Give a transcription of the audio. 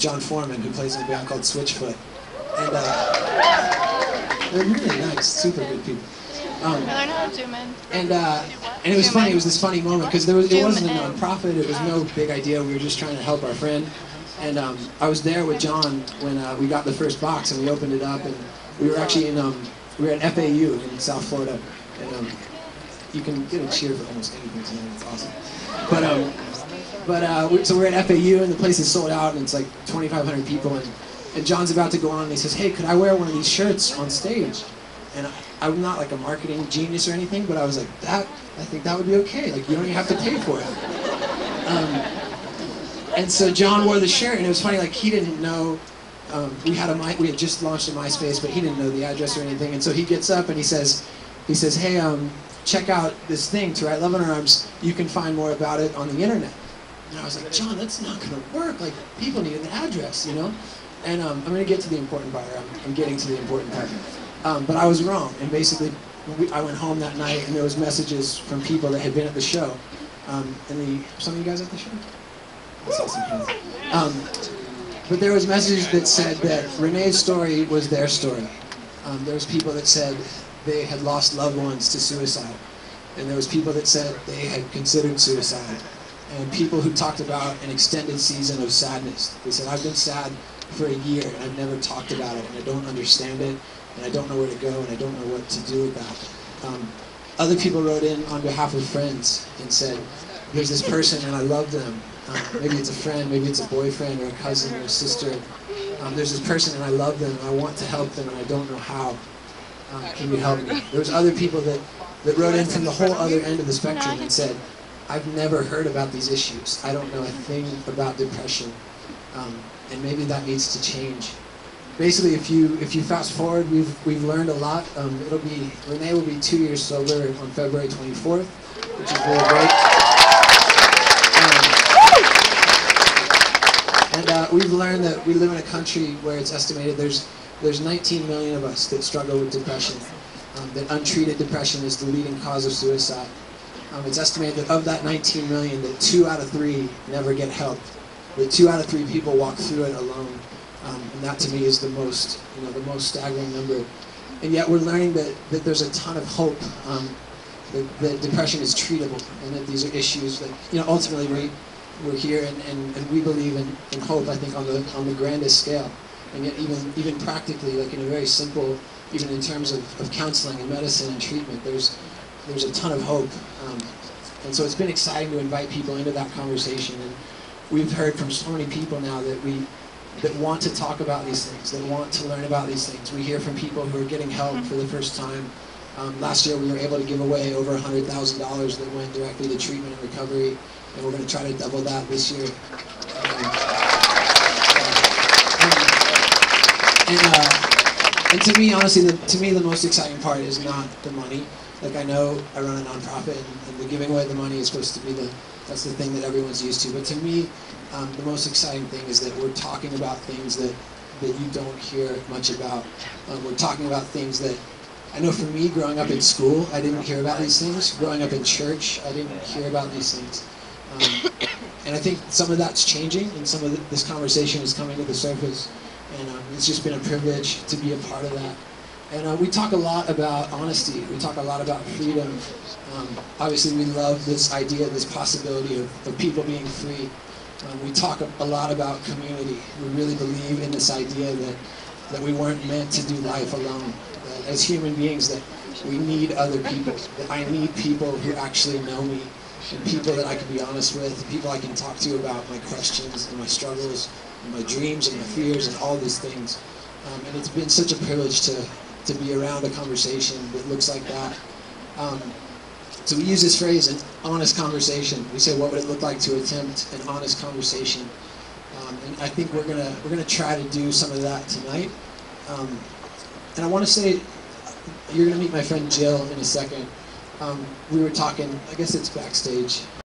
John Foreman, who plays in a band called Switchfoot. And they're really nice, super good people. I learned how to zoom in. And it was funny. It was this funny moment because it wasn't a nonprofit. It was no big idea. We were just trying to help our friend. And I was there with John when we got the first box and we opened it up. And we were actually we were at FAU in South Florida. And you can get a cheer for almost anything tonight. It's awesome. So we're at FAU and the place is sold out and it's like 2,500 people. And John's about to go on and he says, "Hey, could I wear one of these shirts on stage?" And I'm not like a marketing genius or anything, but I was like, I think that would be okay. Like, you don't even have to pay for it. And so John wore the shirt, and it was funny. Like, he didn't know we had just launched a MySpace, but he didn't know the address or anything. And so he gets up and he says, "Hey, check out this thing, To Write Love in Our Arms. You can find more about it on the internet." And I was like, "John, that's not going to work. Like, people need an address, you know." And I'm going to get to the important part. I'm getting to the important part. But I was wrong, and basically I went home that night and there was messages from people that had been at the show. Some of you guys at the show? I saw some hands. But there was messages that said that Renee's story was their story. There was people that said they had lost loved ones to suicide. And there was people that said they had considered suicide. And people who talked about an extended season of sadness. They said, "I've been sad for a year and I've never talked about it and I don't understand it. And I don't know where to go, and I don't know what to do with that." Other people wrote in on behalf of friends and said, "There's this person and I love them. Maybe it's a friend, maybe it's a boyfriend or a cousin or a sister. There's this person and I love them and I want to help them and I don't know how. Can you help me?" There was other people that wrote in from the whole other end of the spectrum and said, "I've never heard about these issues. I don't know a thing about depression. And maybe that needs to change." Basically, if you fast forward, we've learned a lot. Renee will be 2 years sober on February 24th, which is really great. And we've learned that we live in a country where it's estimated there's 19 million of us that struggle with depression. That untreated depression is the leading cause of suicide. It's estimated that of that 19 million, that 2 out of 3 never get help. That 2 out of 3 people walk through it alone. And that to me is the most staggering number. And yet we're learning that there's a ton of hope, that depression is treatable, and that these are issues that, ultimately we're here and we believe in hope, I think, on the grandest scale. And yet even practically, like in a very simple, even in terms of counseling and medicine and treatment, there's a ton of hope. And so it's been exciting to invite people into that conversation. And we've heard from so many people now that want to talk about these things, that want to learn about these things. We hear from people who are getting help for the first time. Last year we were able to give away over $100,000 that went directly to treatment and recovery, and we're going to try to double that this year. And to me, honestly, the most exciting part is not the money. Like, I know I run a nonprofit, and the giving away the money is supposed to be that's the thing that everyone's used to. But to me, the most exciting thing is that we're talking about things that you don't hear much about. We're talking about things that, I know for me, growing up in school, I didn't hear about these things. Growing up in church, I didn't hear about these things. And I think some of that's changing, and some of this conversation is coming to the surface. And it's just been a privilege to be a part of that. And we talk a lot about honesty. We talk a lot about freedom. Obviously, we love this idea, this possibility of people being free. We talk a lot about community. We really believe in this idea that we weren't meant to do life alone. That as human beings, that we need other people. That I need people who actually know me, and people that I can be honest with, and people I can talk to about my questions and my struggles, and my dreams and my fears and all these things. And it's been such a privilege to be around a conversation that looks like that. So we use this phrase, an honest conversation. We say, what would it look like to attempt an honest conversation? And I think we're gonna try to do some of that tonight. And I want to say, you're gonna meet my friend Jill in a second. We were talking, I guess it's backstage.